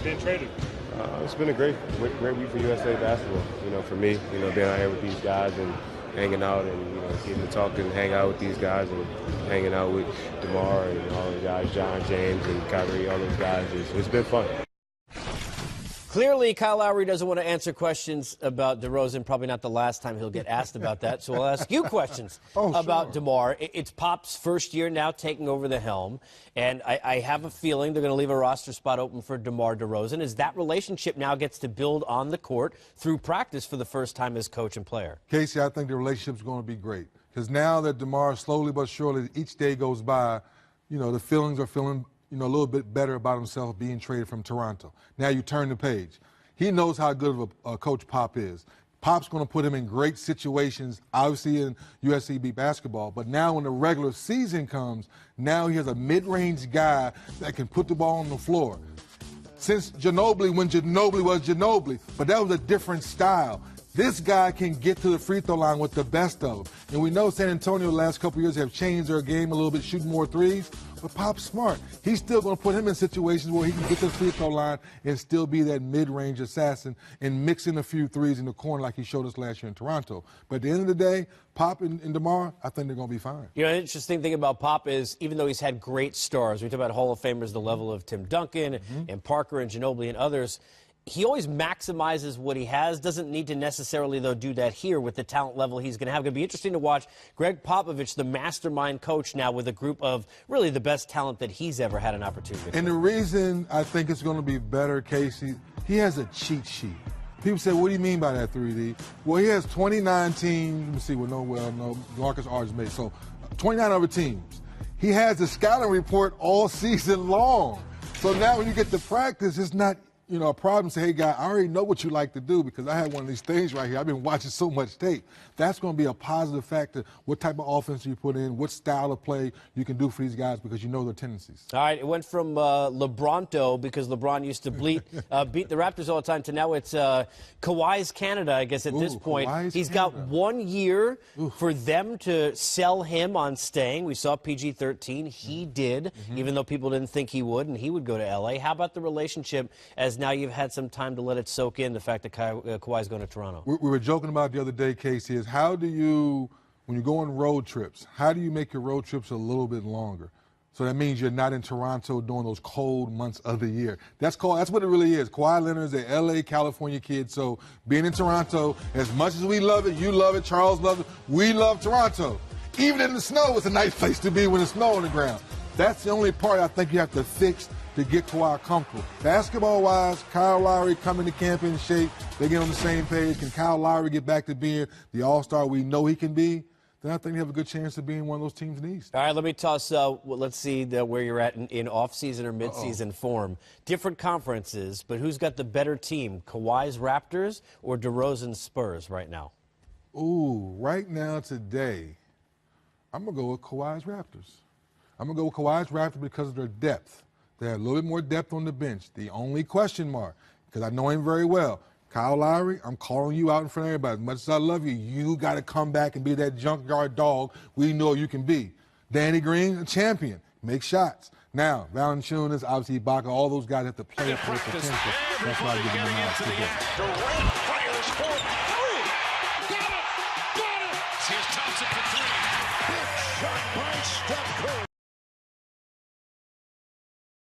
being traded? It's been a great week for USA basketball. You know, for me, you know, being out here with these guys and hanging out and, you know, getting to talk and hang out with these guys and hanging out with DeMar and all the guys, John, James, and Kyrie, all those guys. It's been fun. Clearly, Kyle Lowry doesn't want to answer questions about DeRozan. Probably not the last time he'll get asked about that. So I'll ask you questions about DeMar. It's Pop's first year now taking over the helm. And I have a feeling they're going to leave a roster spot open for DeMar DeRozan as that relationship now gets to build on the court through practice for the first time as coach and player. Casey, I think the relationship's going to be great. Because now that DeMar slowly but surely, each day goes by, you know, the feelings are feeling, you know, a little bit better about himself being traded from Toronto. Now you turn the page. He knows how good of a coach Pop is. Pop's going to put him in great situations, obviously in USCB basketball, but now when the regular season comes, now he has a mid-range guy that can put the ball on the floor. Since Ginobili, when Ginobili was Ginobili, but that was a different style. This guy can get to the free throw line with the best of them. And we know San Antonio the last couple of years have changed their game a little bit, shooting more threes. But Pop's smart. He's still going to put him in situations where he can get to the free throw line and still be that mid-range assassin and mix in a few threes in the corner like he showed us last year in Toronto. But at the end of the day, Pop and DeMar, I think they're going to be fine. You know, an interesting thing about Pop is even though he's had great stars, we talk about Hall of Famers, the level of Tim Duncan and Parker and Ginobili and others, he always maximizes what he has, doesn't need to necessarily, though, do that here with the talent level he's going to have. It's going to be interesting to watch Greg Popovich, the mastermind coach now with a group of really the best talent that he's ever had an opportunity with. And the reason I think it's going to be better, Casey, he has a cheat sheet. People say, what do you mean by that, 3D? Well, he has 29 teams. Let me see, no Marcus Arts made. So 29 other teams. He has the scouting report all season long. So now when you get to practice, it's not, you know, a problem. Say, hey, guy, I already know what you like to do because I have one of these things right here. I've been watching so much tape. That's going to be a positive factor. What type of offense you put in, what style of play you can do for these guys because you know their tendencies. All right, it went from LeBronto, because LeBron used to beat the Raptors all the time, to now it's Kawhi's Canada, I guess, at this point. Kawhi's He's Canada. got 1 year for them to sell him on staying. We saw PG-13. He did, even though people didn't think he would, and he would go to L.A. How about the relationship as now you've had some time to let it soak in, the fact that Kawhi's going to Toronto? We were joking about the other day, Casey, is how do you, when you go on road trips, how do you make your road trips a little bit longer? So that means you're not in Toronto during those cold months of the year. That's what it really is. Kawhi Leonard is an L.A., California kid, so being in Toronto, as much as we love it, you love it, Charles loves it, we love Toronto. Even in the snow, it's a nice place to be when there's snow on the ground. That's the only part I think you have to fix to get Kawhi comfortable. Basketball-wise, Kyle Lowry coming to camp in shape. They get on the same page. Can Kyle Lowry get back to being the all-star we know he can be? Then I think they have a good chance of being one of those teams in the East. All right, let me toss, let's see where you're at in off-season or mid-season form. Different conferences, but who's got the better team, Kawhi's Raptors or DeRozan's Spurs right now? Ooh, right now, today, I'm going to go with Kawhi's Raptors. I'm going to go with Kawhi's Raptors because of their depth. They have a little bit more depth on the bench. The only question mark, because I know him very well, Kyle Lowry, I'm calling you out in front of everybody. As much as I love you, you got to come back and be that junkyard dog we know you can be. Danny Green, a champion. Make shots. Now, Valanciunas, obviously Ibaka, all those guys have to play up for their potential. That's why I give them a nod today. Durant fires for three. Got it! Got it! Here's Thompson for three. Big shot by Steph Curry.